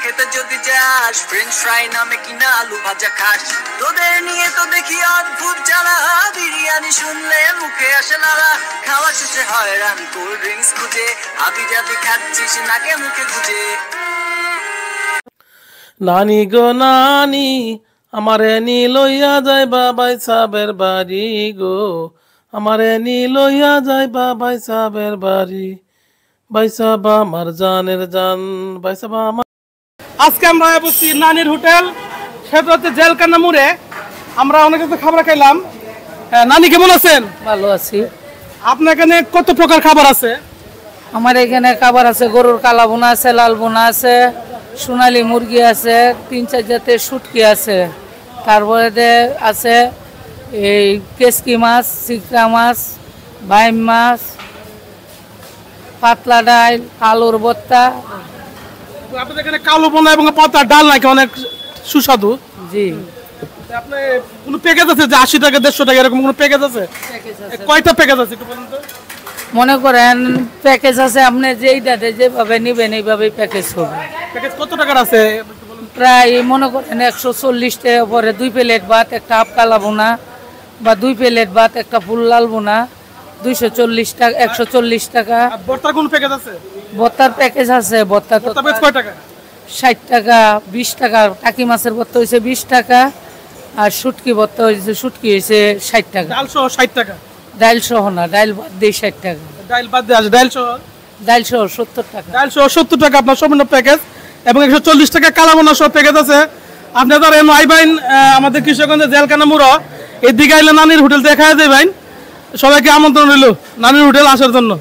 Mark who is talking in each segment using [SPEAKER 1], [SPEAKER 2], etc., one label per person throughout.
[SPEAKER 1] খেতে যদি যাস ফ্রেঞ্চ ফ্রাই নামে কিনা আলু ভাজা খাস তোদের নিয়ে তো দেখি অদ্ভুত জ্বালা বিরিয়ানি শুনলে মুখে আসে নাড়া খাওয়া শেষে হয়রান কোল্ড ড্রিঙ্কস খুঁজে হাবি জাবি খাচ্ছিস নাকে মুখে গুজে
[SPEAKER 2] নানি গো নানি আমারে নি লইয়া যাইবা ভাই সাহেবের বাড়ি গো আমারে নি লইয়া যাইবা ভাই সাহেবের বাড়ি ভাই সাহেব আমার জানের জান ভাই সাহেব আমার। আজকে আমরা বসছি নানির হোটেল, সেটা হচ্ছে জেলখানা মোড়ে। আমরা অনেক কিছু খাবার খাইলাম। নানি কেমন আছেন?
[SPEAKER 3] ভালো আছি।
[SPEAKER 2] আপনার এখানে কত প্রকার খাবার আছে?
[SPEAKER 3] আমার এখানে খাবার আছে, গরুর কালা বোনা আছে, লাল বোনা আছে, সোনালী মুরগি আছে, 3-4 জাতের শুটকি আছে, তারপরে আছে এই কেসকি মাছ, চিকড়া মাছ, বাইম মাছ, পাতলা ডাল, আলুর ভর্তা।
[SPEAKER 2] আপনাদের এখানে কালো বোনা এবং পাতলা ডাল নাকি অনেক সুস্বাদু?
[SPEAKER 3] জি।
[SPEAKER 2] আপনি কোনো প্যাকেজ আছে যে 80 টাকা 150 টাকা এরকম কোনো প্যাকেজ আছে? কয়টা প্যাকেজ আছে একটু বলুন তো।
[SPEAKER 3] মনে করেন প্যাকেজ আছে, আপনি যেইটাতে যেভাবে নেবেন এইভাবেই প্যাকেজ হবে।
[SPEAKER 2] প্যাকেজ কত টাকার আছে?
[SPEAKER 3] প্রায় মনে করেন 140 টাকা পরে 2 প্লেট ভাত, একটা হাফ কালা বোনা, বা 2 প্লেট ভাত, একটা ফুল লাল বোনা, 240 টাকা, 140 টাকা।
[SPEAKER 2] ভর্তার কোন প্যাকেজ আছে?
[SPEAKER 3] ভর্তার প্যাকেজ আছে। ভর্তা তো
[SPEAKER 2] কয় টাকা?
[SPEAKER 3] 60 টাকা, 20 টাকা। টাকি মাছের ভর্তা হয়েছে 20 টাকা, আর শুটকি ভর্তা হয়েছে, শুটকি হয়েছে 60 টাকা।
[SPEAKER 2] ডাল সহ 60 টাকা?
[SPEAKER 3] ডাল সহ না, ডাল বাদ দিয়ে 60 টাকা।
[SPEAKER 2] ডাল বাদ দিয়ে আছে, ডাল সহ?
[SPEAKER 3] ডাল সহ 70 টাকা।
[SPEAKER 2] ডাল সহ 70 টাকা আপনার সম্পূর্ণ প্যাকেজ, এবং 140 টাকা কালাবোনা সহ প্যাকেজ আছে। আপনি যারা এমন আইবেন আমাদের কিশোরগঞ্জের জেলখানা মোড়, এদিকে আইলে নানির হোটেল দেখা যাবেন। সবাইকে আমন্ত্রণ রইল নানির হোটেল আসার জন্য।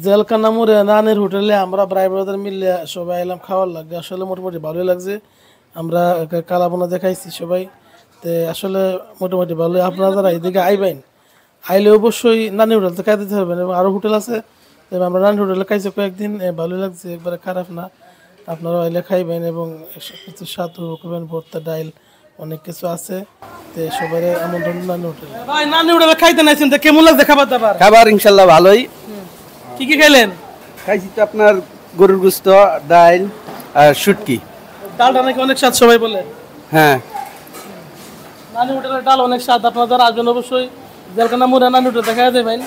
[SPEAKER 2] জেলখানা মোড়ে নানির হোটেলে আমরা ভাই ব্রাদার মিলে সবাই এলাম খাওয়ার লাগে। আসলে মোটামুটি ভালোই লাগছে। আমরা কালাবোনা দেখাইছি সবাই, তো আসলে মোটামুটি ভালোই। আপনারা যারা এদিকে আইবেন, আইলে অবশ্যই নানি হোটেল তো খাইতে পারবেন, এবং আরও হোটেল আছে। তবে আমরা নানি হোটেলে খাইছি কয়েকদিন, ভালোই লাগছে, একবারে খারাপ না। আপনারাও আইলে খাইবেন এবং কিছু স্বাদ করবেন। ভর্তা, ডাইল, অনেক কিছু আছে। তো সবাই আমন্ত্রণ নানি হোটেল। ভাই নানি হোটেলে খাইতে নাইছেন, তো কেমন লাগছে খাবার দাবার?
[SPEAKER 4] খাবার ইনশাল্লাহ ভালোই।
[SPEAKER 2] কি কি খাইলেন?
[SPEAKER 4] খাইছি তো আপনার গরুর গোস্ত, ডাইল আর শুটকি।
[SPEAKER 2] ডালটা নাকি অনেক স্বাদ সবাই বলে।
[SPEAKER 4] হ্যাঁ,
[SPEAKER 2] নানি হোটেলের ডাল অনেক স্বাদ। আপনারা যারা আসবেন অবশ্যই জেলখানা মোড়ে নানি হোটেল দেখা যাবেন।